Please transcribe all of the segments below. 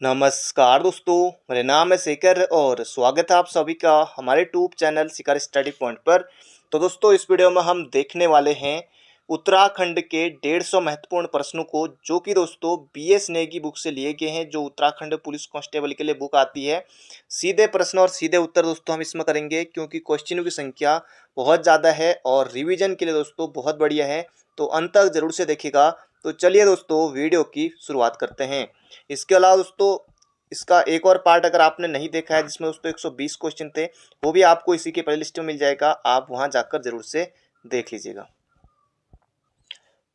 नमस्कार दोस्तों, मेरा नाम है शेखर और स्वागत है आप सभी का हमारे यूट्यूब चैनल शिखर स्टडी पॉइंट पर। तो दोस्तों, इस वीडियो में हम देखने वाले हैं उत्तराखंड के 150 महत्वपूर्ण प्रश्नों को, जो कि दोस्तों बीएस नेगी बुक से लिए गए हैं, जो उत्तराखंड पुलिस कांस्टेबल के लिए बुक आती है। सीधे प्रश्न और सीधे उत्तर दोस्तों हम इसमें करेंगे, क्योंकि क्वेश्चनों की संख्या बहुत ज़्यादा है और रिविजन के लिए दोस्तों बहुत बढ़िया है, तो अंत तक जरूर से देखिएगा। तो चलिए दोस्तों, वीडियो की शुरुआत करते हैं। इसके अलावा दोस्तों, इसका एक और पार्ट अगर आपने नहीं देखा है, जिसमें दोस्तों 120 क्वेश्चन थे, वो भी आपको इसी के प्लेलिस्ट में मिल जाएगा, आप वहां जाकर जरूर से देख लीजिएगा।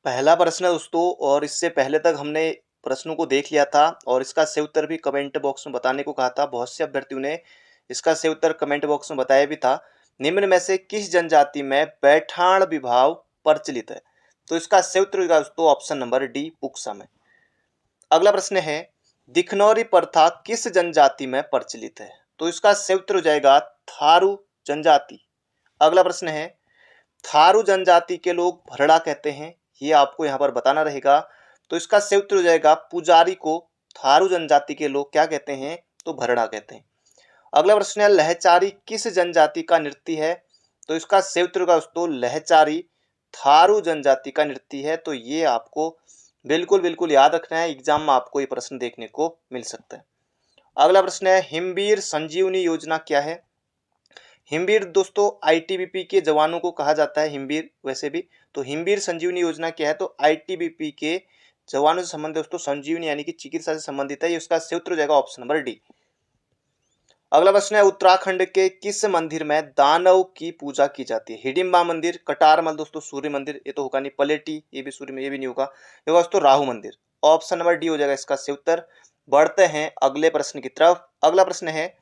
पहला प्रश्न है दोस्तों, और इससे पहले तक हमने प्रश्नों को देख लिया था और इसका सही उत्तर भी कमेंट बॉक्स में बताने को कहा था। बहुत से अभ्यर्थियों ने इसका सही उत्तर कमेंट बॉक्स में बताया भी था। निम्न में से किस जनजाति में पैठान विवाह प्रचलित है? तो इसका सही उत्तर होगा दोस्तों ऑप्शन नंबर डी, पुक्सा में। अगला प्रश्न है, दिखनौरी प्रथा किस जनजाति में प्रचलित है? तो इसका सही उत्तर हो जाएगा थारू जनजाति। अगला प्रश्न है, थारू जनजाति के लोग भरड़ा कहते हैं, ये आपको यहाँ पर बताना रहेगा। तो इसका सही उत्तर हो जाएगा पुजारी को थारू जनजाति के लोग क्या कहते हैं? तो भरड़ा कहते हैं। अगला प्रश्न है, लहचारी किस जनजाति का नृत्य है? तो इसका सही उत्तर होगा दोस्तों लहचारी थारू जनजाति का नृत्य है। तो ये आपको बिल्कुल बिल्कुल याद रखना है, एग्जाम में आपको ये प्रश्न देखने को मिल सकता है। अगला प्रश्न है, हिमवीर संजीवनी योजना क्या है? हिमवीर दोस्तों आईटीबीपी के जवानों को कहा जाता है हिमवीर वैसे भी। तो हिमवीर संजीवनी योजना क्या है? तो आईटीबीपी के जवानों से संबंधित दोस्तों संजीवनी यानी कि चिकित्सा से संबंधित है। इसका सही उत्तर हो जाएगा ऑप्शन नंबर डी। अगला प्रश्न है, उत्तराखंड के किस मंदिर में दानव की पूजा की जाती है? हिडिंबा मंदिर, कटारमल दोस्तों सूर्य मंदिर, ये तो होगा नहीं, पलेटी ये भी सूर्य में, ये भी नहीं होगा, ये होगा दोस्तों राहु मंदिर। ऑप्शन नंबर डी हो जाएगा इसका सही उत्तर। बढ़ते हैं अगले प्रश्न की तरफ। अगला प्रश्न है,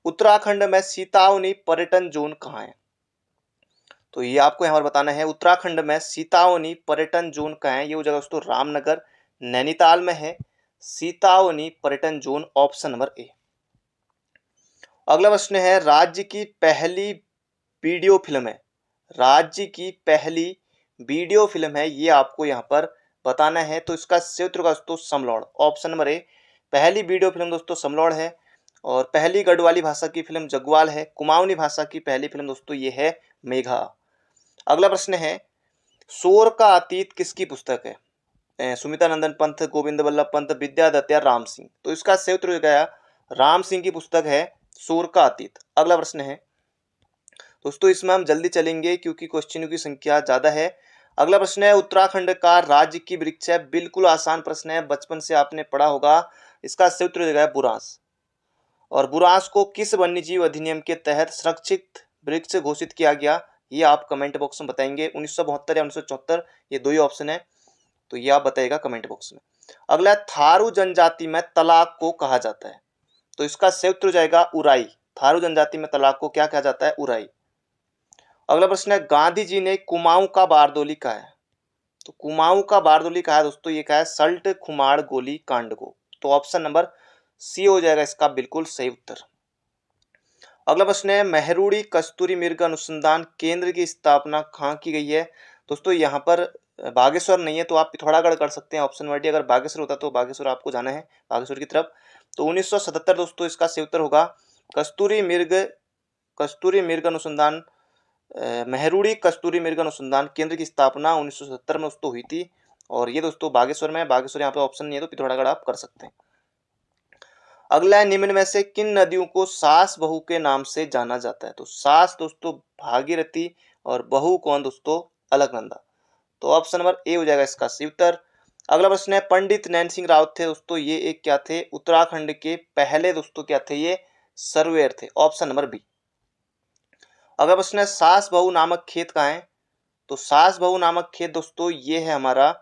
उत्तराखंड में सीतावनी पर्यटन जोन कहाँ है? तो ये आपको यहाँ पर बताना है, उत्तराखंड में सीतावनी पर्यटन जोन कहाँ है? ये हो जाएगा दोस्तों रामनगर, नैनीताल में है सीतावनी पर्यटन जोन, ऑप्शन नंबर ए। अगला प्रश्न है, राज्य की पहली वीडियो फिल्म है, राज्य की पहली वीडियो फिल्म है, ये आपको यहाँ पर बताना है। तो इसका सही उत्तर होगा दोस्तों समलौड़, ऑप्शन नंबर ए। पहली वीडियो फिल्म दोस्तों समलौड़ है और पहली गढ़वाली भाषा की फिल्म जगवाल है। कुमाऊनी भाषा की पहली फिल्म दोस्तों ये है मेघा। अगला प्रश्न है, शोर का अतीत किसकी पुस्तक है? सुमिता नंदन पंत, गोविंद वल्लभ पंत, विद्यादत्त या राम सिंह? तो इसका सही उत्तर हो गया राम सिंह की पुस्तक है शोर का अतीत। अगला प्रश्न है दोस्तों, इसमें हम जल्दी चलेंगे क्योंकि क्वेश्चनों की संख्या ज्यादा है। अगला प्रश्न है, उत्तराखंड का राज्य की वृक्ष है, बिल्कुल आसान प्रश्न है, बचपन से आपने पढ़ा होगा। इसका सही उत्तर हो जाएगा बुरांस। और बुरांस को किस वन्यजीव अधिनियम के तहत सुरक्षित वृक्ष घोषित किया गया? ये आप कमेंट बॉक्स में बताएंगे, 1972 या 1974, ये दो ही ऑप्शन है, तो ये आप बताइएगा कमेंट बॉक्स में। अगला, थारू जनजाति में तलाक को कहा जाता है? तो इसका सही उत्तर हो जाएगा उराई। थारू जनजाति में तलाक को क्या कहा जाता है? उराई। अगला प्रश्न है, गांधी जी ने कुमाऊं का बारदोली कहा है? तो कुमाऊं का बारदोली कहा है दोस्तों, ये कहा है सल्ट खुमाड़ गोली कांड को। तो ऑप्शन नंबर सी हो जाएगा इसका बिल्कुल सही उत्तर। अगला प्रश्न है, मेहरुड़ी कस्तूरी मृग अनुसंधान केंद्र की स्थापना कहाँ की गई है? दोस्तों यहाँ पर बागेश्वर नहीं है, तो आप पिथौरागढ़ कर सकते हैं, ऑप्शन नंबर डी। अगर बागेश्वर होता तो बागेश्वर आपको जाना है, बागेश्वर की तरफ। तो 1977 दोस्तों इसका सही उत्तर होगा। कस्तूरी मृग अनुसंधान मेहरुड़ी कस्तूरी मृग अनुसंधान केंद्र की स्थापना 1970 में दोस्तों हुई थी, और ये दोस्तों बागेश्वर में है। बागेश्वर यहाँ पे ऑप्शन नहीं है, तो पिथौरागढ़ आप कर सकते हैं। अगला है, निम्न में से किन नदियों को सास बहू के नाम से जाना जाता है? तो सास दोस्तों भागीरथी और बहू कौन दोस्तों? अलकनंदा। तो ऑप्शन नंबर ए हो जाएगा इसका सही उत्तर। अगला प्रश्न है, पंडित नैन सिंह रावत थे दोस्तों, ये एक क्या थे? उत्तराखंड के पहले दोस्तों क्या थे? ये सर्वेयर थे, ऑप्शन नंबर बी। अगला प्रश्न है, सास बहू नामक खेत कहाँ है? तो सास बहू नामक खेत दोस्तों ये है हमारा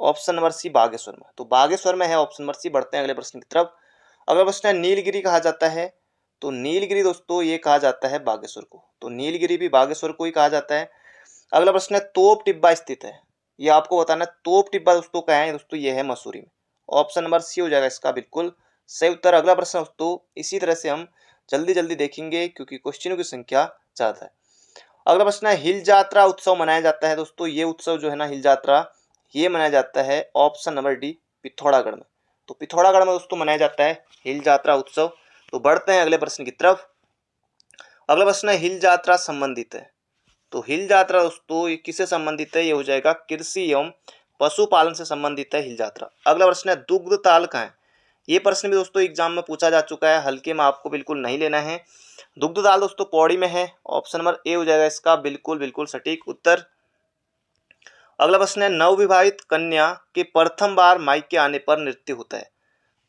ऑप्शन नंबर सी, बागेश्वर में। तो बागेश्वर में है ऑप्शन नंबर सी। बढ़ते हैं अगले प्रश्न की तरफ। अगला प्रश्न है, नीलगिरी कहा जाता है? तो नीलगिरी दोस्तों ये कहा जाता है बागेश्वर को, तो नीलगिरी भी बागेश्वर को ही कहा जाता है। अगला प्रश्न है, तोप टिब्बा स्थित है, ये आपको बताना है। तोप टिब्बा दोस्तों कहाँ है? दोस्तों ये है मसूरी में, ऑप्शन नंबर सी हो जाएगा इसका बिल्कुल सही उत्तर। अगला प्रश्न दोस्तों इसी तरह से हम जल्दी जल्दी देखेंगे क्योंकि क्वेश्चनों की संख्या ज्यादा है। अगला प्रश्न है, हिल यात्रा उत्सव मनाया जाता है दोस्तों, ये उत्सव जो है ना हिल यात्रा, ये मनाया जाता है ऑप्शन नंबर डी, पिथौरागढ़ में। तो पिथौरागढ़ में दोस्तों मनाया जाता है हिल यात्रा उत्सव। तो बढ़ते हैं अगले प्रश्न की तरफ। अगला प्रश्न है हिल यात्रा संबंधित है। तो हिल यात्रा दोस्तों ये किससे संबंधित है, ये हो जाएगा कृषि एवं पशुपालन से संबंधित है हिल यात्रा। अगला प्रश्न है दुग्ध ताल कहाँ है। ये प्रश्न भी दोस्तों एग्जाम में पूछा जा चुका है, हल्के में आपको बिल्कुल नहीं लेना है। दुग्ध ताल दोस्तों पौड़ी में है। ऑप्शन नंबर ए हो जाएगा इसका बिल्कुल बिल्कुल सटीक उत्तर। अगला प्रश्न है नवविवाहित कन्या के प्रथम बार मायके आने पर नृत्य होता है।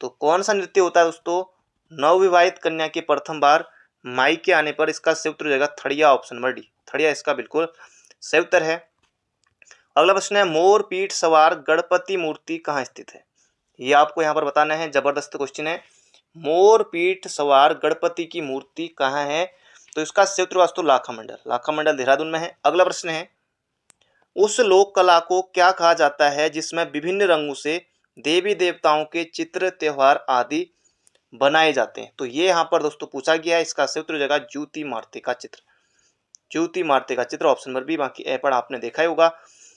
तो कौन सा नृत्य होता है दोस्तों नवविवाहित कन्या के प्रथम बार मायके आने पर। इसका सही उत्तर हो जाएगा थड़िया, ऑप्शन नंबर डी थड़िया इसका बिल्कुल सही उत्तर है। अगला प्रश्न है मोर पीठ सवार गणपति मूर्ति कहाँ स्थित है। ये आपको यहाँ पर बताना है, जबरदस्त क्वेश्चन है। मोर पीठ सवार गणपति की मूर्ति कहाँ है, तो इसका सही उत्तर वास्तव लाखा मंडल देहरादून में है। अगला प्रश्न है उस लोक कला को क्या कहा जाता है जिसमें विभिन्न रंगों से देवी देवताओं के चित्र त्योहार आदि बनाए जाते हैं। तो ये यहाँ पर दोस्तों पूछा गया है, इसका सही उत्तर हो जाएगा ज्योति मारते का चित्र, ज्योति मारते का चित्र, ऑप्शन नंबर बी। बाकी ए पर आपने देखा ही होगा।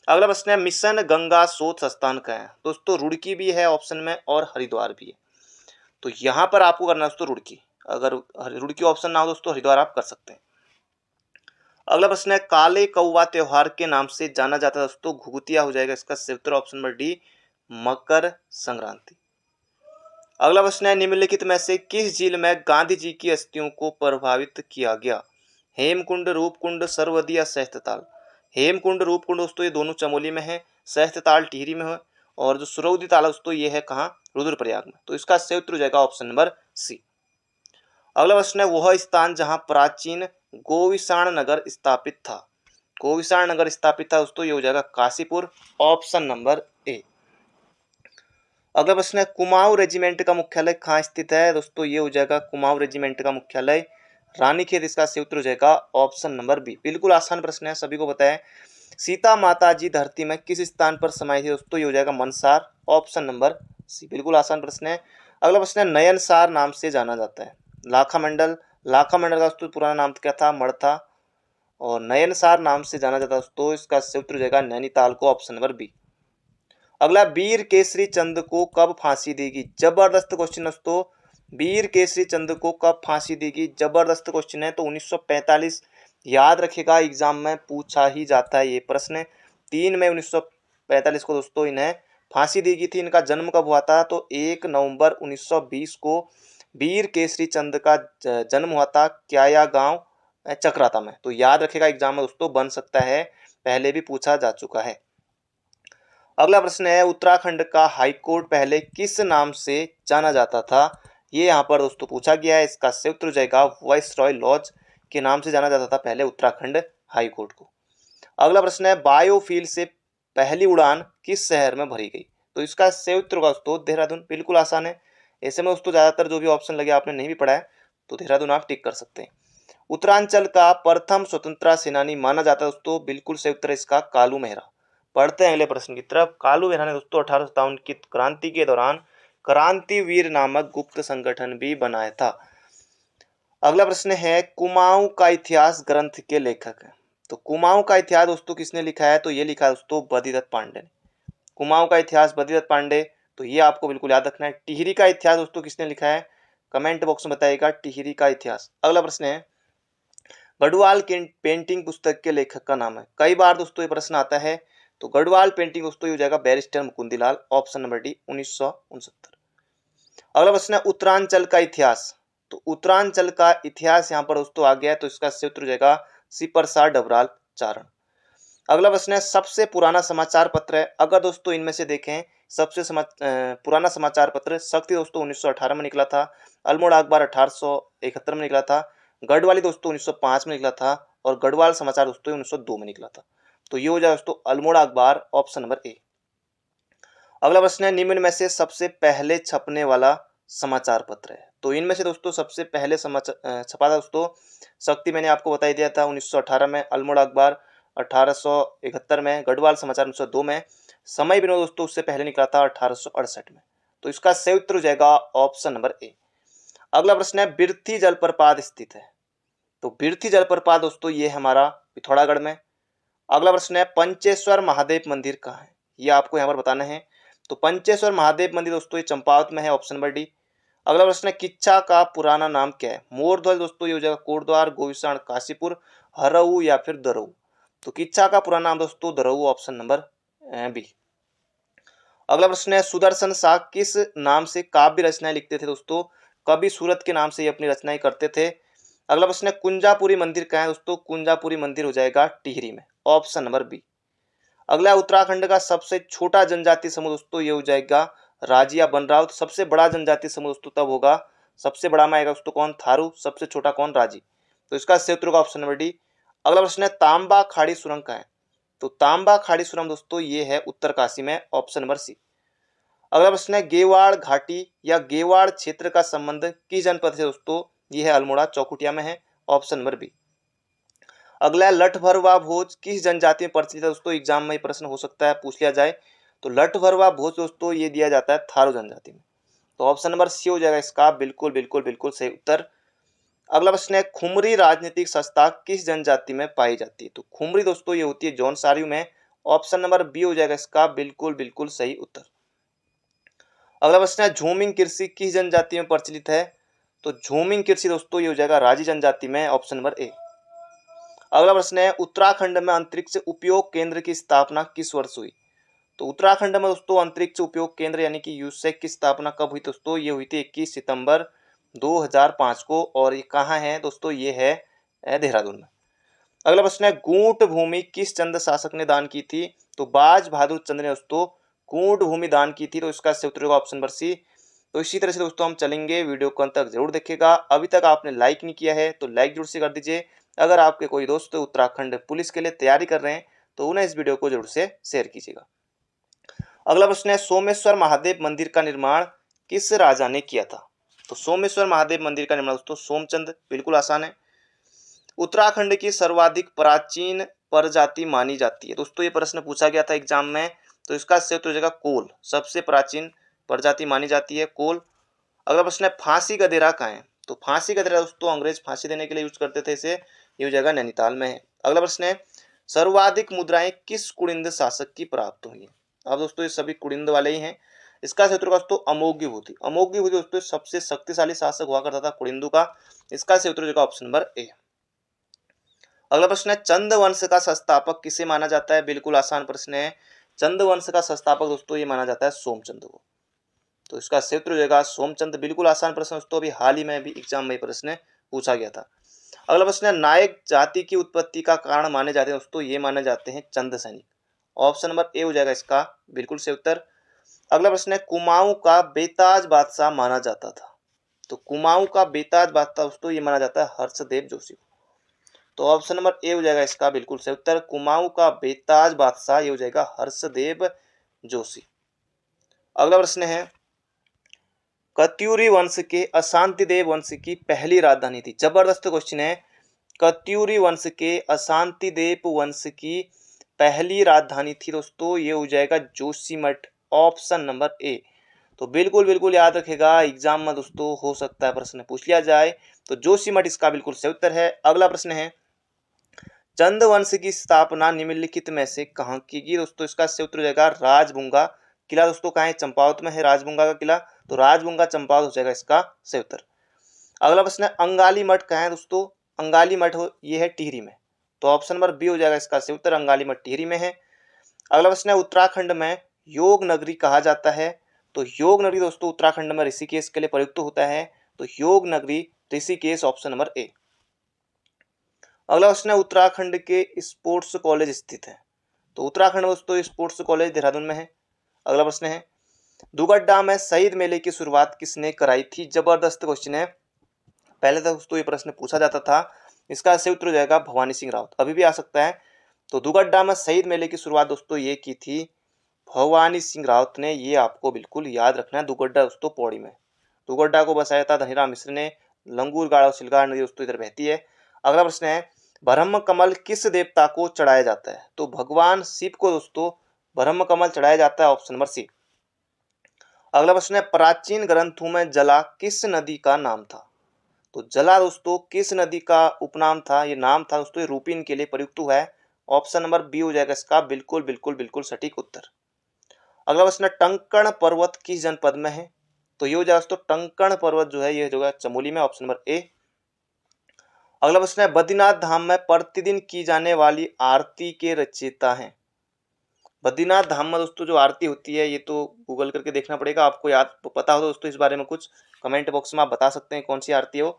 अगला प्रश्न है मिशन गंगा शोध स्थान कहाँ है। दोस्तों रुड़की भी है ऑप्शन में और हरिद्वार भी है। तो यहाँ पर आपको करना है दोस्तों रुड़की, अगर रुड़की ऑप्शन ना हो दोस्तों हरिद्वार आप कर सकते हैं। अगला प्रश्न है काले कौवा त्योहार के नाम से जाना जाता है दोस्तों घुघुतिया हो जाएगा इसका सही उत्तर, option number D Makar Sankranti. अगला प्रश्न है निम्नलिखित में से किस झील में गांधी जी की अस्थियों को प्रभावित किया गया। हेमकुंड, रूपकुंड, सरवदी या सहस्त्रताल। हेमकुंड रूपकुंड दोस्तों ये दोनों चमोली में है, सहस्त्रताल टिहरी में है, और जो सुरवदी ताल दोस्तों ये है कहाँ रुद्रप्रयाग में। तो इसका सही उत्तर हो जाएगा ऑप्शन नंबर सी। अगला प्रश्न है वह स्थान जहां प्राचीन गोविषाण नगर स्थापित था। गोविषाण नगर स्थापित था दोस्तों ये हो जाएगा काशीपुर, ऑप्शन नंबर ए। अगला प्रश्न है कुमाऊं रेजिमेंट का मुख्यालय कहाँ स्थित है। दोस्तों ये हो जाएगा कुमाऊं रेजिमेंट का मुख्यालय रानीखेत, इसका सही उत्तर हो जाएगा ऑप्शन नंबर बी। बिल्कुल आसान प्रश्न है, सभी को पता है। सीता माता जी धरती में किस स्थान पर समाई थी दोस्तों ये हो जाएगा मनसार, ऑप्शन नंबर सी। बिल्कुल आसान प्रश्न है। अगला प्रश्न है नयनसार नाम से जाना जाता है। लाखा मंडल का दोस्तों पुराना नाम क्या था मड़ था, और नयनसार नाम से जाना जाता है दोस्तों इसका सही उत्तर हो जाएगा नैनीताल को, ऑप्शन नंबर बी। अगला वीर केसरी चंद को कब फांसी देगी। जबरदस्त क्वेश्चन दोस्तों, वीर केसरी चंद को कब फांसी देगी, जबरदस्त क्वेश्चन है। तो 1945 याद रखेगा, एग्जाम में पूछा ही जाता है ये प्रश्न। 3 मई 1945 को दोस्तों इन्हें फांसी दी गई थी। इनका जन्म कब हुआ था, तो 1 नवंबर 1920 को वीर केसरी चंद का जन्म हुआ था क्याया गांव चक्राता में। तो याद रखेगा, एग्जाम में दोस्तों बन सकता है, पहले भी पूछा जा चुका है। अगला प्रश्न है उत्तराखंड का हाईकोर्ट पहले किस नाम से जाना जाता था। ये यहाँ पर दोस्तों पूछा गया है, इसका सही उत्तर हो जाएगा वाइसरॉय लॉज के नाम से जाना जाता था पहले उत्तराखंड हाईकोर्ट को। अगला प्रश्न है बायोफील से पहली उड़ान किस शहर में भरी गई। तो इसका सही उत्तर होगा दोस्तों देहरादून। बिल्कुल आसान है, ऐसे में दोस्तों ज्यादातर जो भी ऑप्शन लगे आपने नहीं भी पढ़ा है तो देहरादून आप टिक कर सकते हैं। उत्तरांचल का प्रथम स्वतंत्रता सेनानी माना जाता है दोस्तों, बिल्कुल सही उत्तर है इसका कालू मेहरा। पढ़ते हैं अगले प्रश्न की तरफ। कालू मेहरा ने दोस्तों 1857 की क्रांति के दौरान क्रांतिवीर नामक गुप्त संगठन भी बनाया था। अगला प्रश्न है कुमाऊं का इतिहास ग्रंथ के लेखक है। तो कुमाऊं का इतिहास दोस्तों किसने लिखा है, तो ये लिखा है दोस्तों बद्रीदत्त पांडे ने। कुमाऊं का इतिहास बद्रीदत्त पांडे, तो ये आपको बिल्कुल याद रखना है। टिहरी का इतिहास दोस्तों किसने लिखा है, कमेंट बॉक्स में बताइएगा टिहरी का इतिहास। अगला प्रश्न है गढ़वाल की पेंटिंग पुस्तक के लेखक का नाम है। कई बार दोस्तों ये प्रश्न आता है, तो गढ़वाल पेंटिंग दोस्तों ये हो जाएगा barrister Mukundilal, option number D 1969। अगला प्रश्न है उत्तरांचल का इतिहास। तो उत्तरांचल का इतिहास यहाँ पर दोस्तों आ गया है, तो इसका सही उत्तर हो जाएगा सी प्रसाद डबराल चारण। अगला प्रश्न है सबसे पुराना समाचार पत्र है। अगर दोस्तों इनमें से देखें सबसे पुराना समाचार पत्र शक्ति दोस्तों 1918 में निकला था, अल्मोड़ा अखबार 1871 में निकला था, गढ़वाली दोस्तों 1905 में निकला था, और गढ़वाल समाचार दोस्तों 1902 में निकला था। तो ये हो जाए दोस्तों अल्मोड़ा अखबार, ऑप्शन नंबर ए। अगला प्रश्न है निम्न में से सबसे पहले छपने वाला समाचार पत्र है। तो इनमें से दोस्तों सबसे पहले समाचार छपा था दोस्तों शक्ति, मैंने आपको बता ही दिया था 1918 में, अल्मोड़ा अखबार 1871 में, गढ़वाल समाचार 1902 में, समय विनोद दोस्तों उससे पहले निकला था 1868 में। तो इसका सही उत्तर हो जाएगा ऑप्शन नंबर ए। अगला प्रश्न है बिरथी जलप्रपात स्थित है। तो बिरथी जलप्रपात दोस्तों ये हमारा पिथौरागढ़ में। अगला प्रश्न है पंचेश्वर महादेव मंदिर कहाँ है, ये आपको यहाँ पर बताना है। तो पंचेश्वर महादेव मंदिर दोस्तों ये चंपावत में है, ऑप्शन नंबर डी। अगला प्रश्न है किच्चा का पुराना नाम क्या है? मोरध्वज दोस्तों ये हो जाएगा कोटद्वार, गोविषाण, काशीपुर, हरऊ या फिर दरऊ। तो किच्चा का पुराना नाम दोस्तों दरऊ, ऑप्शन नंबर बी। अगला प्रश्न है सुदर्शन शाह किस नाम से काव्य रचनाएं लिखते थे दोस्तों? कवि सूरत के नाम से ये अपनी रचनाएं करते थे। अगला प्रश्न है कुंजापुरी मंदिर कहाँ है दोस्तों? कुंजापुरी मंदिर हो जाएगा टिहरी में, ऑप्शन नंबर बी। अगला उत्तराखंड का सबसे छोटा जनजातीय समूह दोस्तों ये हो जाएगा राजिया बनराव। सबसे बड़ा जनजातीय समूह दोस्तों तब होगा, सबसे बड़ा में आएगा दोस्तों कौन? थारू। सबसे छोटा कौन? राजी। तो इसका सही उत्तर होगा ऑप्शन नंबर डी। अगला प्रश्न है तांबा खाड़ी सुरंग कहाँ है? तो तांबा खाड़ी सुरंग दोस्तों ये है उत्तरकाशी में, ऑप्शन नंबर सी। अगला प्रश्न है गेवाड़ घाटी या गेवाड़ क्षेत्र का संबंध किस जनपद से दोस्तों? ये है अल्मोड़ा, चौकुटिया में है, ऑप्शन नंबर बी। अगला है लठ भरवा भोज किस जनजाति में प्रचलित है दोस्तों? एग्जाम में प्रश्न हो सकता है, पूछ लिया जाए। तो लठ भरवा भोज दोस्तों ये दिया जाता है थारू जनजाति में। तो ऑप्शन नंबर सी हो जाएगा इसका बिल्कुल बिल्कुल बिल्कुल सही उत्तर। अगला प्रश्न है खुमरी राजनीतिक संस्था किस जनजाति में पाई जाती है? तो खुमरी दोस्तों ये होती है जौनसारी में, ऑप्शन नंबर बी हो जाएगा इसका बिल्कुल बिल्कुल सही उत्तर। अगला प्रश्न है झूमिंग कृषि किस जनजाति में प्रचलित है? तो झूमिंग कृषि दोस्तों ये हो जाएगा राजी जनजाति में, ऑप्शन नंबर ए। अगला प्रश्न है उत्तराखंड में अंतरिक्ष उपयोग केंद्र की स्थापना किस वर्ष हुई? तो उत्तराखंड में दोस्तों अंतरिक्ष उपयोग केंद्र यानी कि यूसेक की स्थापना कब हुई दोस्तों? ये हुई थी 21 सितंबर 2005 को, और ये कहाँ है दोस्तों? ये है देहरादून में। अगला प्रश्न है गूंट भूमि किस चंद शासक ने दान की थी? तो बाज बहादुर चंद ने दोस्तों गूंट भूमि दान की थी। तो इसका सही उत्तर होगा ऑप्शन नंबर सी। तो इसी तरह से दोस्तों हम चलेंगे, वीडियो को अंत तक जरूर देखिएगा। अभी तक आपने लाइक नहीं किया है तो लाइक जरूर से कर दीजिए। अगर आपके कोई दोस्त उत्तराखंड पुलिस के लिए तैयारी कर रहे हैं तो उन्हें इस वीडियो को जरूर से शेयर कीजिएगा। अगला प्रश्न है सोमेश्वर महादेव मंदिर का निर्माण किस राजा ने किया था? तो सोमेश्वर महादेव मंदिर का निर्माण दोस्तों सोमचंद, बिल्कुल आसान है। उत्तराखंड की सर्वाधिक प्राचीन प्रजाति मानी जाती है दोस्तों, ये प्रश्न पूछा गया था एग्जाम में। तो इसका सही उत्तर हो जाएगा कोल। सबसे प्राचीन प्रजाति मानी जाती है कोल। अगला प्रश्न है फांसी गदेरा कहाँ है? तो फांसी गदेरा दोस्तों अंग्रेज फांसी देने के लिए यूज करते थे इसे, ये हो जाएगा नैनीताल में है। अगला प्रश्न है सर्वाधिक मुद्राएं किस कुड़िंद शासक की प्राप्त हुई है? अब दोस्तों ये सभी कुड़िंद वाले ही हैं। इसका सही उत्तर होगा दोस्तों अमोघीभूति। अमोघीभूति दोस्तों सबसे शक्तिशाली शासक हुआ करता था कुड़िंदू का। इसका सही उत्तर हो जाएगा ऑप्शन नंबर ए। अगला प्रश्न है चंद वंश का संस्थापक किसे माना जाता है? बिल्कुल आसान प्रश्न है। चंद वंश का संस्थापक दोस्तों ये माना जाता है सोमचंद को। तो इसका सही उत्तर हो जाएगा सोमचंद, बिल्कुल आसान प्रश्न दोस्तों, अभी हाल ही में भी एग्जाम में प्रश्न पूछा गया था। अगला प्रश्न है नायक जाति की उत्पत्ति का कारण माने जाते हैं दोस्तों, ये माने जाते हैं चंद सैनिक। ऑप्शन नंबर ए हो जाएगा इसका बिल्कुल सही उत्तर। अगला प्रश्न है कुमाऊं का बेताज बादशाह माना जाता था। तो कुमाऊं का बेताज बादशाह दोस्तों ये माना जाता है हर्षदेव जोशी को। तो ऑप्शन नंबर ए हो जाएगा इसका बिल्कुल सही उत्तर। कुमाऊं का बेताज बादशाह ये हो जाएगा हर्षदेव जोशी। अगला प्रश्न है कत्यूरी वंश के अशांतिदेव वंश की पहली राजधानी थी। जबरदस्त क्वेश्चन है। कत्यूरी वंश के अशांतिदेव वंश की पहली राजधानी थी दोस्तों ये हो जाएगा जोशीमठ, ऑप्शन नंबर ए। तो बिल्कुल बिल्कुल याद रखेगा, एग्जाम में दोस्तों हो सकता है प्रश्न पूछ लिया जाए। तो जोशीमठ इसका बिल्कुल सही उत्तर है। अगला प्रश्न है चंद वंश की स्थापना निम्नलिखित में से कहाँ की गई? दोस्तों इसका सही उत्तर हो जाएगा राजबुंगा किला। दोस्तों कहाँ है? चंपावत में है राजबुंगा का किला। तो राजबुंगा चंपावत हो जाएगा इसका सही उत्तर। अगला प्रश्न है अंगाली मठ कहाँ है दोस्तों? अंगाली मठ ये है टिहरी में। तो ऑप्शन नंबर बी हो जाएगा इसका सही उत्तर, अंगाली मठ टिहरी में है। अगला प्रश्न है उत्तराखंड में योग नगरी कहा जाता है। तो योग नगरी दोस्तों उत्तराखंड में ऋषिकेश के लिए प्रयुक्त होता है। तो योग नगरी ऋषिकेश, ऑप्शन नंबर ए। अगला प्रश्न है उत्तराखंड के स्पोर्ट्स कॉलेज स्थित है। तो उत्तराखंड में दोस्तों स्पोर्ट्स कॉलेज देहरादून में है। अगला प्रश्न है दुगड्डा में शहीद मेले की शुरुआत किसने कराई थी? जबरदस्त क्वेश्चन है। पहले तो दोस्तों ये प्रश्न पूछा जाता था। इसका सही उत्तर हो जाएगा भवानी सिंह रावत, अभी भी आ सकता है। तो दुगड्डा में शहीद मेले की शुरुआत दोस्तों ये की थी भवानी सिंह रावत ने, ये आपको बिल्कुल याद रखना है। दुगड्डा दोस्तों पौड़ी में, दुगड्डा को बसाया था धनीराम मिश्र ने। लंगूर गाड़ और सिलगाड़ नदी दोस्तों इधर बहती है। अगला प्रश्न है ब्रह्म कमल किस देवता को चढ़ाया जाता है? तो भगवान शिव को दोस्तों ब्रह्म कमल चढ़ाया जाता है, ऑप्शन नंबर सी। अगला प्रश्न है प्राचीन ग्रंथों में जला किस नदी का नाम था? तो जला दोस्तों किस नदी का उपनाम था? ये नाम था दोस्तों, ये रूपिन के लिए प्रयुक्त हुआ है। ऑप्शन नंबर बी हो जाएगा इसका बिल्कुल बिल्कुल बिल्कुल सटीक उत्तर। अगला प्रश्न है टंकण पर्वत किस जनपद में है? तो ये हो जाएगा दोस्तों टंकण पर्वत जो है ये जो है चमोली में, ऑप्शन नंबर ए। अगला प्रश्न है बद्रीनाथ धाम में प्रतिदिन की जाने वाली आरती के रचयिता हैं? बद्रीनाथ धाम में दोस्तों जो आरती होती है ये तो गूगल करके देखना पड़ेगा, आपको याद पता हो दोस्तों इस बारे में कुछ कमेंट बॉक्स में आप बता सकते हैं कौन सी आरती हो।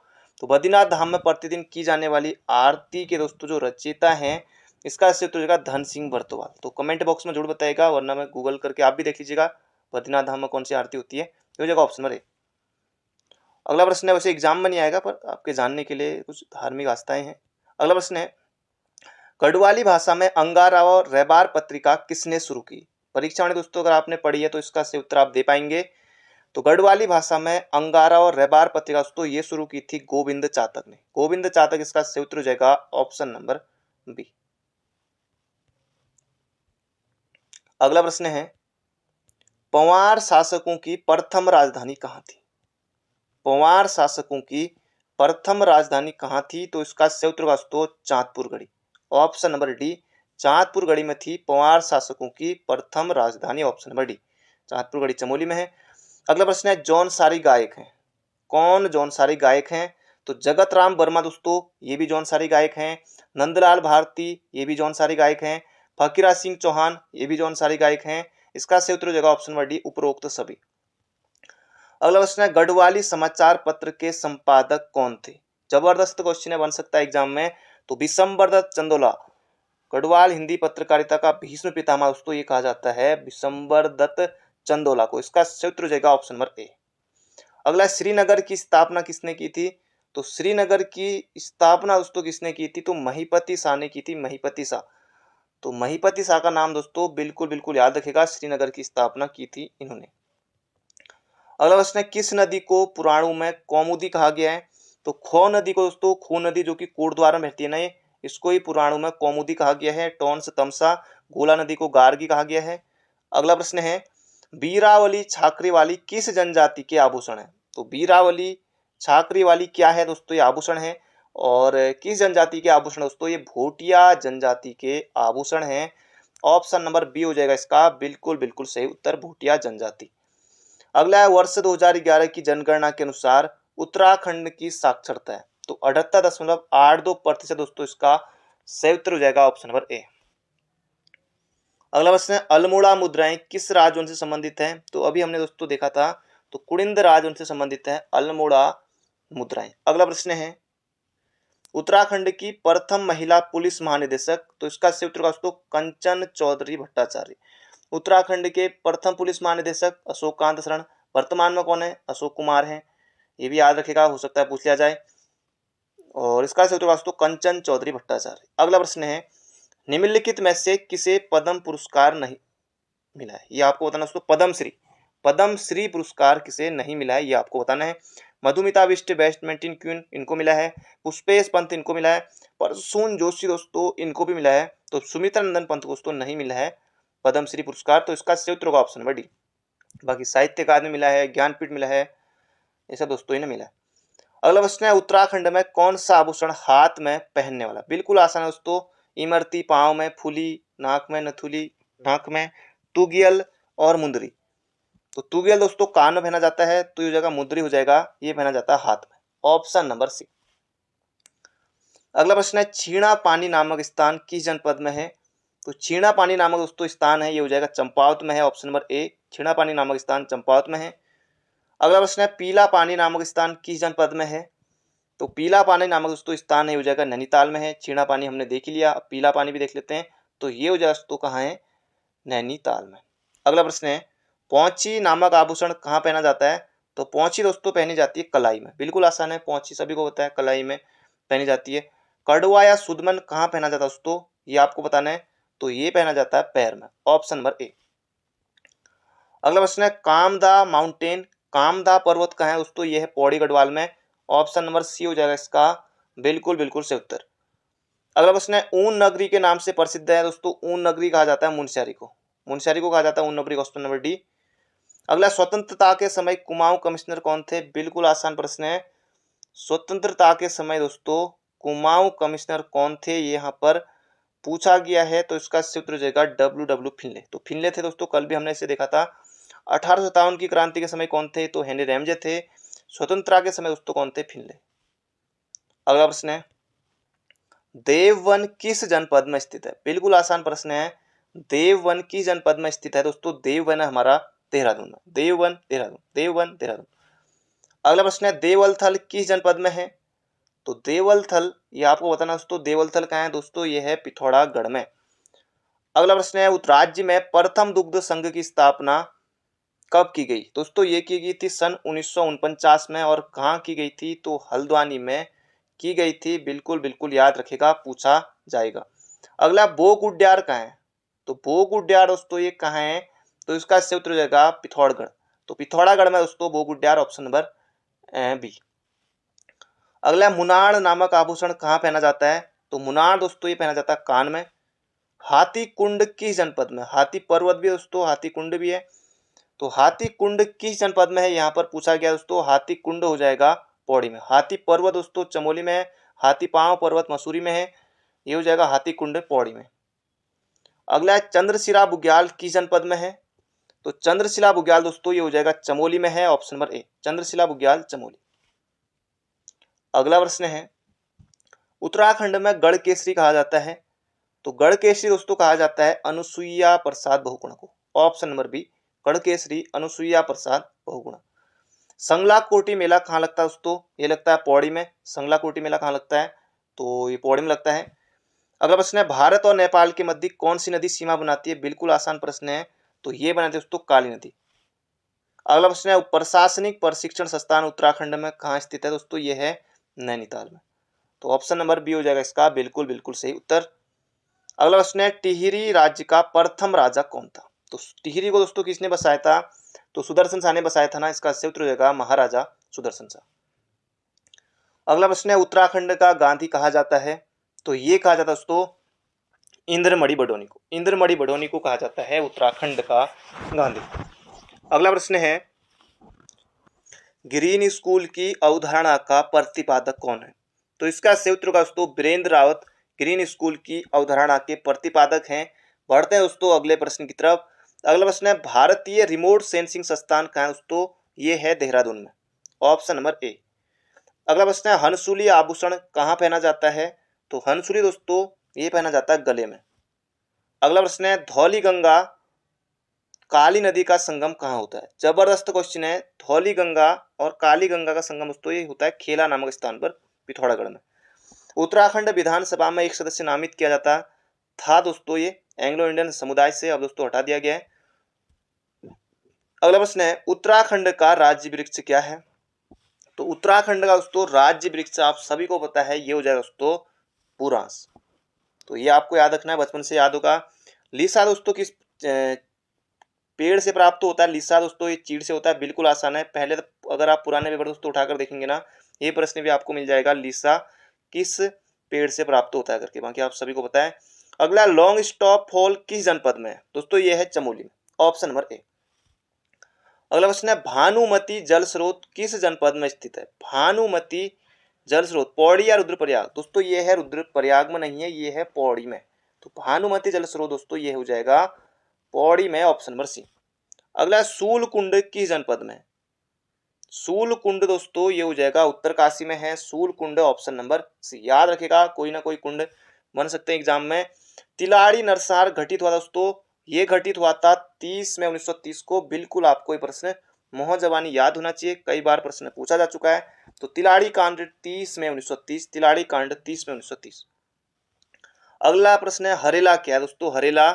तो बद्रीनाथ धाम में प्रतिदिन की जाने वाली आरती के दोस्तों जो रचयिता हैं इसका उत्तर हो जाएगा धन सिंह बरतवाल। तो कमेंट बॉक्स में जरूर बताइएगा, वरना मैं गूगल करके आप भी देख लीजिएगा बद्रीनाथ धाम में कौन सी आरती होती है। ये हो जाएगा ऑप्शन नंबर ए। अगला प्रश्न है, वैसे एग्जाम में नहीं आएगा पर आपके जानने के लिए कुछ धार्मिक आस्थाएं हैं। अगला प्रश्न है गढ़वाली भाषा में अंगारा और रैबार पत्रिका किसने शुरू की? परीक्षा में दोस्तों अगर आपने पढ़ी है तो इसका सही उत्तर आप दे पाएंगे। तो गढ़वाली भाषा में अंगारा और रैबार पत्रिका दोस्तों ये शुरू की थी गोविंद चातक ने। गोविंद चातक इसका सही उत्तर हो जाएगा ऑप्शन नंबर बी। अगला प्रश्न है पंवार शासकों की प्रथम राजधानी कहाँ थी? पंवार शासकों की प्रथम राजधानी कहाँ थी? तो इसका सही उत्तर होगा दोस्तों चांदपुरगढ़ी, ऑप्शन नंबर डी। चांदपुरगढ़ी में थी पंवार शासकों की प्रथम राजधानी, ऑप्शन नंबर डी। चांदपुरगढ़ी चमोली में है। अगला प्रश्न है जौनसारी गायक हैं? कौन जौनसारी गायक हैं? तो जगत राम वर्मा दोस्तों ये भी जौनसारी गायक हैं। नंदलाल भारती ये भी जौनसारी गायक हैं। फकीरा सिंह चौहान ये भी जौनसारी गायक हैं। इसका सही उत्तर हो जाएगा ऑप्शन नंबर डी उपरोक्त सभी। अगला प्रश्न है गढ़वाली समाचार पत्र के संपादक कौन थे? जबरदस्त क्वेश्चन है, बन सकता है एग्जाम में। तो विशंबर दत्त चंदोला गढ़वाल हिंदी पत्रकारिता का भीष्म पितामह दोस्तों ये कहा जाता है विशंबर दत्त चंदोला को। इसका सही उत्तर हो जाएगा ऑप्शन नंबर ए। अगला श्रीनगर की स्थापना किसने की थी? तो श्रीनगर की स्थापना दोस्तों किसने की थी? तो महिपति शाह ने की थी, महिपति शाह। तो महिपति शाह का नाम दोस्तों बिल्कुल बिल्कुल याद रखेगा, श्रीनगर की स्थापना की थी इन्होंने। अगला प्रश्न है किस नदी को पुराणों में कौमुदी कहा गया है? तो खो नदी को दोस्तों, खो नदी जो कि कोटद्वार में बहती है ना, ये इसको ही पुराणों में कौमुदी कहा गया है। टोंस तमसा गोला नदी को गार्गी कहा गया है। अगला प्रश्न है बीरावली छाकरी वाली किस जनजाति के आभूषण है? तो बीरावली छाकरी वाली क्या है दोस्तों? ये आभूषण है। और किस जनजाति के आभूषण दोस्तों? ये भोटिया जनजाति के आभूषण हैं। ऑप्शन नंबर बी हो जाएगा इसका बिल्कुल बिल्कुल सही उत्तर, भोटिया जनजाति। अगला है वर्ष 2011 की जनगणना के अनुसार उत्तराखंड की साक्षरता है तो 78.82% दोस्तों इसका सही उत्तर हो जाएगा ऑप्शन नंबर ए। अगला प्रश्न है अल्मोड़ा मुद्राएं किस राजवंश से संबंधित हैं? तो अभी हमने दोस्तों देखा था तो कुड़िंद राजवंश से संबंधित है अल्मोड़ा मुद्राएं। अगला प्रश्न है उत्तराखंड की प्रथम महिला पुलिस महानिदेशक, तो इसका सही उत्तर दोस्तों कंचन चौधरी भट्टाचार्य। उत्तराखंड के प्रथम पुलिस महानिदेशक अशोक कांत शरण, वर्तमान में कौन है? अशोक कुमार हैं। ये भी याद रखेगा, हो सकता है पूछ लिया जाए। और इसका सही उत्तर दोस्तों कंचन चौधरी भट्टाचार्य। अगला प्रश्न है निम्नलिखित में से किसे पद्म पुरस्कार नहीं मिला है? ये आपको बताना दोस्तों पद्म श्री पुरस्कार किसे नहीं मिला है ये आपको बताना है। मधुमिता बिष्ट बैडमिंटन क्वीन इनको मिला है। पुष्पेश पंत इनको मिला है। परसून जोशी दोस्तों इनको भी मिला है। तो सुमित्रा नंदन पंत को दोस्तों नहीं मिला है पद्मश्री पुरस्कार, तो इसका सही उत्तर होगा ऑप्शन नंबर डी। बाकी साहित्य अकादमी मिला है, ज्ञानपीठ मिला है, ऐसा दोस्तों इन्हें मिला है। अगला प्रश्न है उत्तराखंड में कौन सा आभूषण हाथ में पहनने वाला? बिल्कुल आसान है दोस्तों, इमरती, पाँव में फूली, नाक में नथुली, नाक में तुगियल और मुंदरी। तो तुगियल दोस्तों कान में पहना जाता है, तो ये हो जाएगा मुंदरी हो जाएगा, ये पहना जाता है हाथ में, ऑप्शन नंबर सी। अगला प्रश्न है छीणा पानी नामक स्थान किस जनपद में है? तो छीणा पानी नामक दोस्तों स्थान है ये हो जाएगा चंपावत में है, ऑप्शन नंबर ए। छीणा पानी नामक स्थान चंपावत में है। अगला प्रश्न है पीला पानी नामक स्थान किस जनपद में है? तो पीला पानी नामक दोस्तों स्थान है हो जाएगा नैनीताल में है। छीणा पानी हमने देख लिया, पीला पानी भी देख लेते हैं। तो ये हो जाएगा दोस्तों कहाँ है? नैनीताल में। अगला प्रश्न है पौंची नामक आभूषण कहाँ पहना जाता है? तो पौंची दोस्तों पहनी जाती है कलाई में, बिल्कुल आसान है, पौंची सभी को पता है कलाई में पहनी जाती है। कड़वा या सुदमन कहाँ पहना जाता है दोस्तों? ये आपको बताना है, तो ये पहना जाता है पैर में, ऑप्शन नंबर ए। अगला प्रश्न है कामदा माउंटेन, कामदा पर्वत कहाँ है दोस्तों? ये है पौड़ी गढ़वाल में, ऑप्शन नंबर सी हो जाएगा इसका बिल्कुल बिल्कुल सही उत्तर। अगला प्रश्न है ऊन नगरी के नाम से प्रसिद्ध है दोस्तों, ऊन नगरी कहा जाता है मुनस्यारी को, मुनस्यारी को कहा जाता है ऊन नगरी, ऑप्शन नंबर डी। अगला स्वतंत्रता के समय कुमाऊं कमिश्नर कौन थे? बिल्कुल आसान प्रश्न है, स्वतंत्रता के समय दोस्तों कुमाऊं कमिश्नर कौन थे? ये यहाँ पर पूछा गया है तो इसका सूत्र हो जाएगा डब्ल्यू फिनले। तो फिनले थे दोस्तों, कल भी हमने इसे देखा था। 1857 की क्रांति के समय कौन थे? तो हेनरी रैमजे थे। स्वतंत्रता के समय दोस्तों कौन थे? फिनले। अगला प्रश्न है, देववन किस जनपद में स्थित है? बिल्कुल आसान प्रश्न है। देववन किस जनपद में स्थित है दोस्तों? देववन है हमारा देहरादून में। देववन देहरादून, देववन देहरादून। अगला प्रश्न है, देवलथल किस जनपद में है? तो देवलथल, ये आपको बताना दोस्तों, देवलथल कहाँ है दोस्तों? ये है पिथौरागढ़ में। अगला प्रश्न है, उत्तराज्य में प्रथम दुग्ध संघ की स्थापना कब की गई? दोस्तों ये की गई थी सन 1949 में। और कहाँ की गई थी? तो हल्द्वानी में की गई थी। बिल्कुल बिल्कुल याद रखेगा, पूछा जाएगा। अगला, बोक उद्यान कहाँ है? तो बोक उद्यान दोस्तों ये कहाँ है? तो इसका सही उत्तर हो जाएगा पिथौरागढ़। तो पिथौरागढ़ में दोस्तों बोक उद्यान, ऑप्शन नंबर बी। अगला, मुनार नामक आभूषण कहाँ पहना जाता है? तो मुनार दोस्तों ये पहना जाता है कान में। हाथी कुंड किस जनपद में? हाथी पर्वत भी है दोस्तों, हाथी कुंड भी है। तो हाथी कुंड किस जनपद में है? यहाँ पर पूछा गया दोस्तों। हाथी कुंड हो जाएगा पौड़ी में। हाथी पर्वत दोस्तों चमोली में है। हाथी पांव पर्वत मसूरी में है। ये हो जाएगा हाथी कुंड पौड़ी में। अगला है, चंद्रशिला बुग्याल किस जनपद में है? तो चंद्रशिला बुग्याल दोस्तों ये हो जाएगा चमोली में है, ऑप्शन नंबर ए, चंद्रशिला बुग्याल चमोली। अगला प्रश्न है, उत्तराखंड में गढ़ केसरी कहा जाता है। तो गढ़ केसरी दोस्तों कहा जाता है अनुसुईया प्रसाद बहुगुणा को, ऑप्शन नंबर बी, गढ़ केसरी अनुसुईया प्रसाद बहुगुणा। संगला कोटी मेला कहाँ लगता है दोस्तों? ये लगता है पौड़ी में। संगला कोटी मेला कहाँ लगता है? तो ये पौड़ी में लगता है। अगला प्रश्न है, भारत और नेपाल के मध्य कौन सी नदी सीमा बनाती है? बिल्कुल आसान प्रश्न है। तो ये बनाती है दोस्तों काली नदी। अगला प्रश्न है, प्रशासनिक प्रशिक्षण संस्थान उत्तराखंड में कहाँ स्थित है दोस्तों? ये है नैनीताल में। तो ऑप्शन नंबर बी हो जाएगा इसका बिल्कुल बिल्कुल सही उत्तर। अगला प्रश्न है, टिहरी राज्य का प्रथम राजा कौन था? तो टिहरी को दोस्तों किसने बसाया था? तो सुदर्शन शाह ने बसाया था ना। इसका सही उत्तर हो जाएगा महाराजा सुदर्शन शाह। अगला प्रश्न है, उत्तराखंड का गांधी कहा जाता है? तो ये कहा जाता है दोस्तों इंद्रमणि बडोनी को। इंद्रमणि बडोनी को कहा जाता है उत्तराखंड का गांधी। अगला प्रश्न है, ग्रीन स्कूल की अवधारणा का प्रतिपादक कौन है? तो इसका सही उत्तर होगा दोस्तों वीरेंद्र रावत ग्रीन स्कूल की अवधारणा के प्रतिपादक हैं। बढ़ते हैं दोस्तों अगले प्रश्न की तरफ। अगला प्रश्न है, भारतीय रिमोट सेंसिंग संस्थान कहाँ है दोस्तों? ये है देहरादून में, ऑप्शन नंबर ए। अगला प्रश्न है, हंसुली आभूषण कहाँ पहना जाता है? तो हंसुली दोस्तों ये पहना जाता है गले में। अगला प्रश्न है, धौली गंगा काली नदी का संगम कहाँ होता है? जबरदस्त क्वेश्चन है। धौली गंगा और काली गंगा का संगम दोस्तों ये होता है खेला नामक स्थान पर, पिथौरागढ़ में। उत्तराखंड विधानसभा में एक सदस्य नामित किया जाता था दोस्तों ये एंग्लो इंडियन समुदाय से, अब दोस्तों हटा दिया गया है। अगला प्रश्न है, उत्तराखंड का राज्य वृक्ष क्या है? तो उत्तराखंड का दोस्तों राज्य वृक्ष आप सभी को पता है, ये हो जाएगा दोस्तों बुरांस। तो ये आपको याद रखना है, बचपन से याद होगा। लीसा दोस्तों किस पेड़ से प्राप्त होता है? लीसा दोस्तों ये चीड़ से होता है। बिल्कुल आसान है। पहले तो अगर आप पुराने पेपर दोस्तों उठाकर देखेंगे ना, ये प्रश्न भी आपको मिल जाएगा, लीसा किस पेड़ से प्राप्त होता है करके, बाकी आप सभी को पता है। अगला, लॉन्ग स्टॉप फॉल किस जनपद में है? दोस्तों ये है चमोली में, ऑप्शन नंबर ए। अगला प्रश्न है, भानुमति जल स्रोत किस जनपद में स्थित है? भानुमति जल स्रोत पौड़ी या रुद्रप्रयाग? दोस्तों ये है रुद्रप्रयाग में नहीं है, ये है पौड़ी में। तो भानुमति जल स्रोत दोस्तों ये हो जाएगा पौड़ी में, ऑप्शन नंबर सी। अगला, सूल कुंड किस जनपद में? सूल कुंड दोस्तों ये हो जाएगा उत्तरकाशी में है। सूल कुंड ऑप्शन नंबर सी। याद रखेगा, कोई ना कोई कुंड बन सकते हैं एग्जाम में। तिलाड़ी नरसार घटित हुआ दोस्तों, ये घटित हुआ था 30 में 1930 को। बिल्कुल आपको ये प्रश्न मोह जवानी याद होना चाहिए, कई बार प्रश्न पूछा जा चुका है। तो तिलाड़ी कांड 30 में 1930, तिलाड़ी कांड 30 में 1930। अगला प्रश्न है, हरेला क्या है दोस्तों? हरेला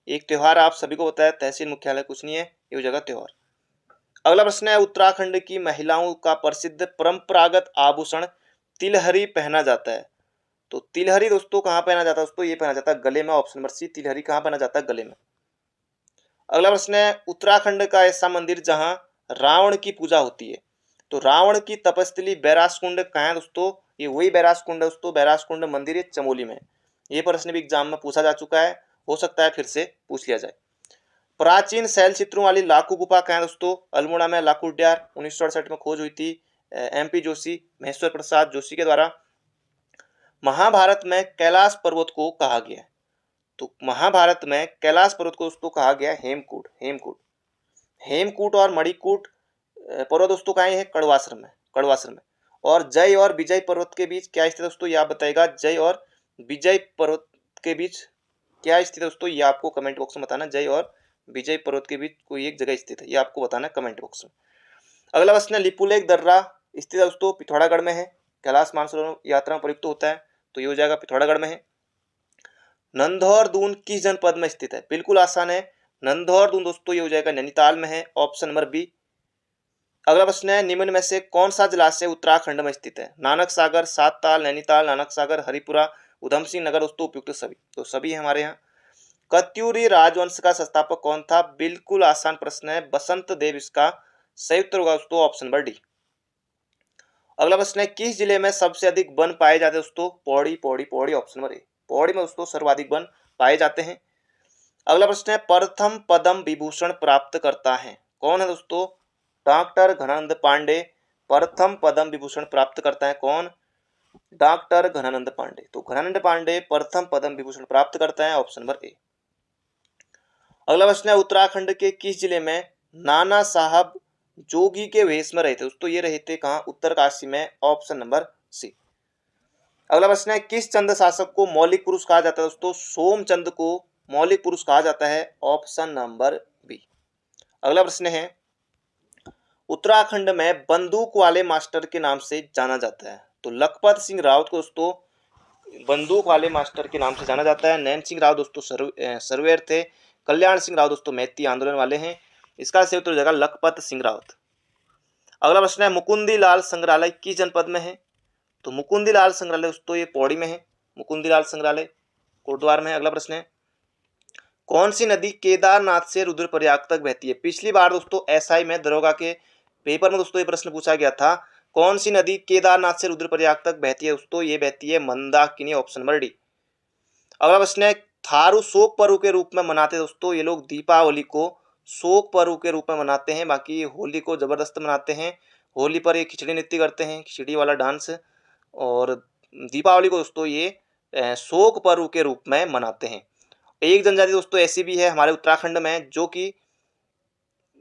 एक त्योहार आप सभी को पता है, तहसील मुख्यालय कुछ नहीं है, ये हो जाएगा त्योहार। अगला प्रश्न है, उत्तराखंड की महिलाओं का प्रसिद्ध परंपरागत आभूषण तिलहरी पहना जाता है। तो तिलहरी दोस्तों कहाँ पहना जाता है? दोस्तों ये पहना जाता है गले में, ऑप्शन नंबर सी, तिलहरी कहाँ पहना जाता है? गले में। अगला प्रश्न है, उत्तराखंड का ऐसा मंदिर जहां रावण की पूजा होती है। तो रावण की तपस्थली बैरासकुंड कहाँ है दोस्तों? ये वही बैरासकुंड है दोस्तों, बैरासकुंड मंदिर है चमोली में। ये प्रश्न भी एग्जाम में पूछा जा चुका है, हो सकता है फिर से पूछ लिया जाए। प्राचीन शैल चित्रों वाली लाकू गुफा कहाँ है दोस्तों? अल्मोड़ा में लाकू उद्यान 1968 में खोज हुई थी MP जोशी, महेश्वर प्रसाद जोशी के द्वारा। महाभारत में कैलाश पर्वत को कहा गया है। तो महाभारत में कैलाश पर्वत को दोस्तों कहा गया हेमकूट। हेमकूट हेमकूट और मणिकूट पर्वत दोस्तों कहाँ है? कड़वाश्रम में। कड़वाश्रम में। और जय और विजय पर्वत के बीच क्या स्थित है दोस्तों? ये आप बताएगा। जय और विजय पर्वत के बीच क्या स्थित है दोस्तों? ये आपको कमेंट बॉक्स में बताना। जय और विजय पर्वत के बीच कोई एक जगह स्थित है, ये आपको बताना कमेंट बॉक्स में। अगला प्रश्न है, लिपुलेख दर्रा स्थित है दोस्तों पिथौरागढ़ में है। कैलाश मानसरोवर यात्रा में प्रयुक्त होता है, तो ये हो जाएगा पिथौरागढ़ में है। नंधौर दून किस जनपद में स्थित है? बिल्कुल आसान है, नंधौर दून दोस्तों ये हो जाएगा नैनीताल में है, ऑप्शन नंबर बी। अगला प्रश्न है, निम्न में से कौन सा जलाशय उत्तराखंड में स्थित है? नानक सागर, सात ताल, नैनीताल, नानक सागर, हरिपुरा, उधम सिंह नगर दोस्तों उपयुक्त सभी, तो सभी है हमारे यहाँ। कत्यूरी राजवंश का संस्थापक कौन था? बिल्कुल आसान प्रश्न है, बसंत देव इसका सही उत्तर होगा दोस्तों, ऑप्शन नंबर डी। अगला प्रश्न है, किस जिले में सबसे अधिक वन पाए जाते हैं दोस्तों? Pauri. Pauri Pauri option number A. Pauri में दोस्तों सर्वाधिक वन पाए जाते हैं। अगला प्रश्न है, प्रथम पद्म विभूषण प्राप्त करता है कौन है दोस्तों? डॉक्टर घनानंद पांडे प्रथम पद्म विभूषण प्राप्त करता है। कौन? डॉक्टर घनानंद पांडे। तो घनानंद पांडे प्रथम पद्म विभूषण प्राप्त करता है, ऑप्शन नंबर ए। अगला प्रश्न है, उत्तराखंड के किस जिले में नाना साहब जोगी के वेश में रहते दोस्तों? ये रहते कहाँ? उत्तरकाशी में, ऑप्शन नंबर सी। अगला प्रश्न है, किस चंद शासक को मौलिक पुरुष कहा जाता है दोस्तों? सोमचंद को मौलिक पुरुष कहा जाता है, ऑप्शन नंबर बी। अगला प्रश्न है, उत्तराखंड में बंदूक वाले मास्टर के नाम से जाना जाता है, तो लखपत सिंह रावत को दोस्तों बंदूक वाले मास्टर के नाम से जाना जाता है। नैन सिंह राव दोस्तों सर्वेयर थे। कल्याण सिंह राव दोस्तों मैती आंदोलन वाले हैं। इसका सही उत्तर हो जाएगा लखपत सिंह रावत। अगला प्रश्न है, मुकुंदी लाल संग्रहालय किस जनपद में है? तो मुकुंदी लाल संग्रहालय दोस्तों ये पौड़ी में है। मुकुंदी लाल संग्रहालय कोटद्वार में है। अगला प्रश्न है, कौन सी नदी केदारनाथ से रुद्रप्रयाग तक बहती है? पिछली बार दोस्तों एसआई में दरोगा के पेपर में दोस्तों ये प्रश्न पूछा गया था, कौन सी नदी केदारनाथ से रुद्रप्रयाग तक बहती है दोस्तों? ये बहती है मंदाकिनी, ऑप्शन नंबर डी। अगला प्रश्न है, थारू शोक पर्व के रूप में मनाते हैं दोस्तों ये लोग दीपावली को शोक पर्व के रूप में मनाते हैं, बाकी होली को जबरदस्त मनाते हैं। होली पर ये खिचड़ी नृत्य करते हैं, खिचड़ी वाला डांस, और दीपावली को दोस्तों ये शोक पर्व के रूप में मनाते हैं। एक जनजाति दोस्तों ऐसी भी है हमारे उत्तराखंड में जो कि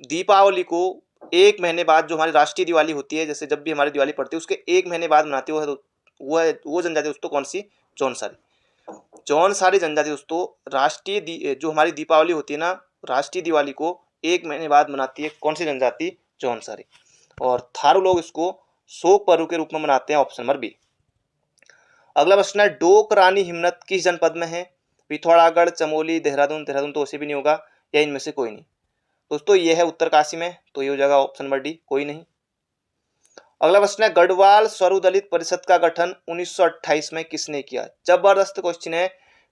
दीपावली को एक महीने बाद, जो हमारी राष्ट्रीय दिवाली होती है, जैसे जब भी हमारी दिवाली पड़ती है उसके एक महीने बाद मनाती है, वो जनजाति दोस्तों कौन सी? जौनसारी। जौनसारी जनजाति दोस्तों राष्ट्रीय जो हमारी दीपावली होती है ना, राष्ट्रीय दिवाली को एक महीने बाद मनाती है। कौन सी जनजाति? जौनसारी। और थारू लोग इसको शोक पर्व के रूप में मनाते हैं, ऑप्शन नंबर बी। अगला प्रश्न है, डोक रानी हिमनद किस जनपद में है? पिथौरागढ़, चमोली, देहरादून। देहरादून तो वैसे भी नहीं होगा, या इनमें से कोई नहीं दोस्तों, ये है उत्तरकाशी में, तो ये हो जाएगा ऑप्शन नंबर डी, कोई नहीं। अगला प्रश्न है, गढ़वाल सर्वदलित परिषद का गठन 1928 में किसने किया? जबरदस्त क्वेश्चन है।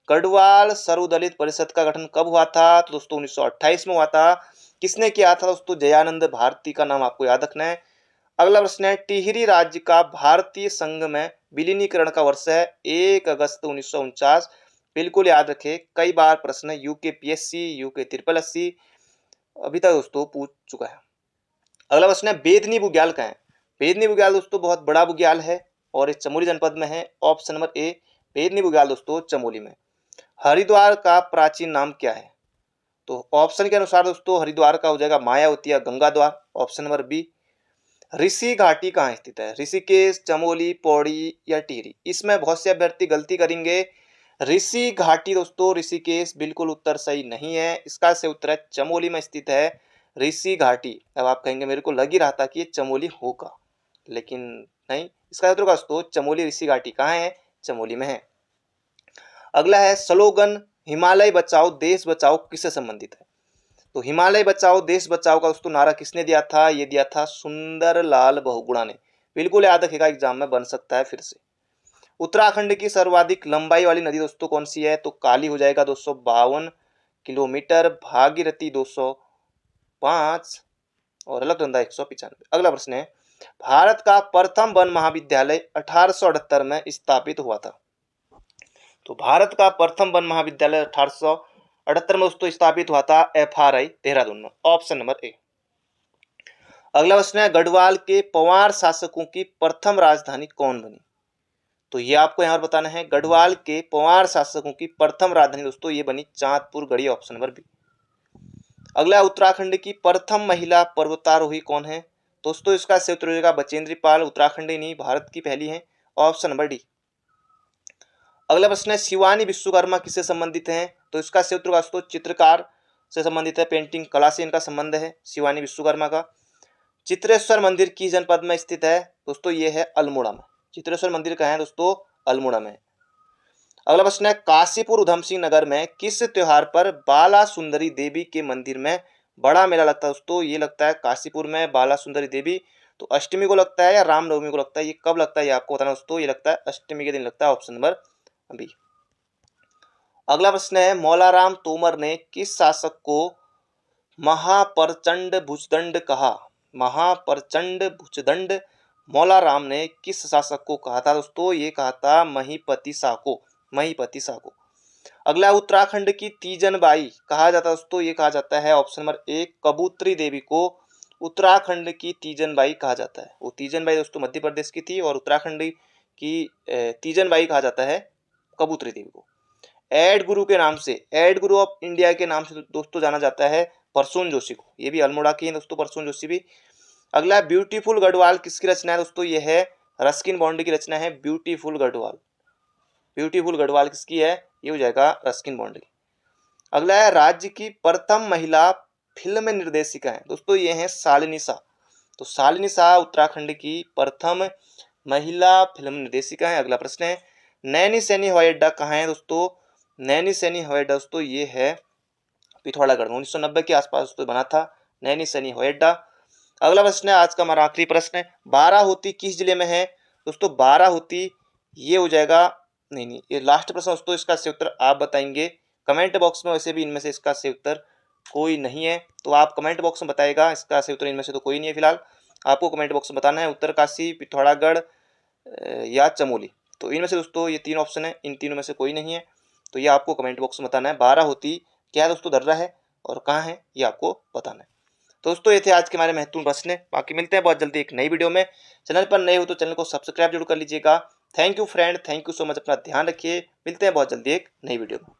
गढ़वाल सर्वदलित परिषद का गठन कब हुआ था? तो दोस्तों 1928 में हुआ था। किसने किया था दोस्तों? दयानंद भारती का नाम आपको याद रखना है। अगला प्रश्न है, टिहरी राज्य का भारतीय संघ में विलीनीकरण का वर्ष है 1 अगस्त 1949। बिल्कुल याद रखें, कई बार प्रश्न यूकेपीएससी, यूके ट्रिपल एससी अभी तक दोस्तों पूछ चुका है। अगला प्रश्न है, बेदनी बुग्याल कहाँ है? बेदनी बुग्याल दोस्तों बहुत बड़ा बुग्याल है और ये चमोली जनपद में है, option number A. Bedni Bugyal दोस्तों चमोली में। हरिद्वार का प्राचीन नाम क्या है? तो ऑप्शन के अनुसार दोस्तों हरिद्वार का हो जाएगा मायावती या गंगा द्वार, ऑप्शन नंबर बी। ऋषि घाटी कहाँ स्थित है? ऋषिकेश, चमोली, पौड़ी या टिहरी? इसमें बहुत से अभ्यर्थी गलती करेंगे। ऋषि घाटी दोस्तों ऋषिकेश बिल्कुल उत्तर सही नहीं है, इसका सही उत्तर है चमोली में स्थित है ऋषि घाटी। अब आप कहेंगे मेरे को लग ही रहा था कि ये चमोली होगा, लेकिन नहीं, इसका उत्तर दोस्तों चमोली ऋषि घाटी कहाँ है? चमोली में है। अगला है, स्लोगन हिमालय बचाओ देश बचाओ किससे संबंधित है? तो हिमालय बचाओ देश बचाओ का दोस्तों नारा किसने दिया था? ये दिया था सुंदरलाल बहुगुणा ने। बिल्कुल याद रखेगा, एग्जाम में बन सकता है फिर से। उत्तराखंड की सर्वाधिक लंबाई वाली नदी दोस्तों कौन सी है? तो काली हो जाएगा 252 किलोमीटर, भागीरथी 205 और अलकनंदा 195। अगला प्रश्न है, भारत का प्रथम वन महाविद्यालय 1878 में स्थापित हुआ था। तो भारत का प्रथम वन महाविद्यालय 1878 में दोस्तों स्थापित हुआ था FRI देहरादून में, ऑप्शन नंबर ए। अगला प्रश्न है, गढ़वाल के पवार शासकों की प्रथम राजधानी कौन बनी? तो ये आपको यहाँ पर बताना है। गढ़वाल के पंवार शासकों की प्रथम राजधानी दोस्तों ये बनी चांदपुर गढ़ी, ऑप्शन नंबर बी। अगला, उत्तराखंड की प्रथम महिला पर्वतारोही कौन है? दोस्तों इसका सही उत्तर हो जाएगा बचेंद्री पाल। उत्तराखंड ही नहीं, भारत की पहली है, ऑप्शन नंबर डी। अगला प्रश्न है, शिवानी विश्वकर्मा किससे संबंधित हैं? तो इसका सही उत्तर दोस्तों चित्रकार से संबंधित है, पेंटिंग कला से इनका संबंध है शिवानी विश्वकर्मा का। चित्रेश्वर मंदिर किस जनपद में स्थित है? दोस्तों ये है अल्मोड़ा में। चित्रेश्वर मंदिर कहाँ है दोस्तों? अल्मोड़ा में। अगला प्रश्न है, काशीपुर उधम सिंह नगर में किस त्योहार पर बाला सुंदरी देवी के मंदिर में बड़ा मेला लगता है? दोस्तों ये लगता है काशीपुर में बाला सुंदरी देवी, तो अष्टमी को लगता है या रामनवमी को लगता है? ये कब लगता है ये आपको बताना दोस्तों। ये लगता है अष्टमी के दिन लगता है, ऑप्शन नंबर बी। अगला प्रश्न है, मौलाराम तोमर ने किस शासक को महाप्रचंड भुजदंड कहा? महाप्रचंड भुजदंड मौलाराम ने किस शासक को कहा था? दोस्तों ये कहा था महीपति शाह को, महीपति शाह को। अगला, उत्तराखंड की तीजन बाई कहा जाता है दोस्तों, ये कहा जाता है ऑप्शन नंबर ए कबूतरी देवी को उत्तराखंड की तीजन बाई कहा जाता है। वो तीजन बाई दोस्तों मध्य प्रदेश की थी और उत्तराखंड की तीजन बाई कहा जाता है कबूतरी देवी को। एड गुरु के नाम से, एड गुरु ऑफ इंडिया के नाम से दोस्तों जाना जाता है परसून जोशी को, ये भी अल्मोड़ा की है दोस्तों परसून जोशी भी। अगला, ब्यूटीफुल गढ़वाल किसकी रचना है? दोस्तों ये है रस्किन बॉन्ड की रचना है, ब्यूटीफुल गढ़वाल। ब्यूटीफुल गढ़वाल किसकी है? ये हो जाएगा रस्किन बॉन्ड की। अगला है, राज्य की प्रथम महिला फिल्म निर्देशिका है? दोस्तों ये है शालिनी शाह। तो शालिनी शाह उत्तराखंड की प्रथम महिला फिल्म निर्देशिका है। अगला प्रश्न है, नैनी सैनी हवाई अड्डा कहाँ है? दोस्तों नैनी सैनी हवाई अड्डा दोस्तों ये है पिथौरागढ़ में, 1990 के आसपास दोस्तों बना था नैनी सैनी हवाई अड्डा। अगला प्रश्न है आज का हमारा आखिरी प्रश्न है, बाराहोती किस जिले में है? दोस्तों बाराहोती ये हो जाएगा, नहीं ये लास्ट प्रश्न दोस्तों, इसका सही उत्तर आप बताएंगे कमेंट बॉक्स में। वैसे भी इनमें से इसका सही उत्तर कोई नहीं है, तो आप कमेंट बॉक्स में बताएगा इसका सही उत्तर। इनमें से तो कोई नहीं है फिलहाल, आपको कमेंट बॉक्स में बताना है उत्तरकाशी, पिथौरागढ़ या चमोली। तो इनमें से दोस्तों ये तीन ऑप्शन है, इन तीनों में से कोई नहीं है, तो ये आपको कमेंट बॉक्स में बताना है। बाराहोती क्या दोस्तों दर्रा है और कहाँ है ये आपको बताना है। तो दोस्तों ये थे आज के हमारे महत्वपूर्ण प्रश्न। बाकी मिलते हैं बहुत जल्दी एक नई वीडियो में। चैनल पर नए हो तो चैनल को सब्सक्राइब जरूर कर लीजिएगा। Thank you friend, thank you so much, अपना ध्यान रखिए। मिलते हैं बहुत जल्दी एक नई वीडियो में।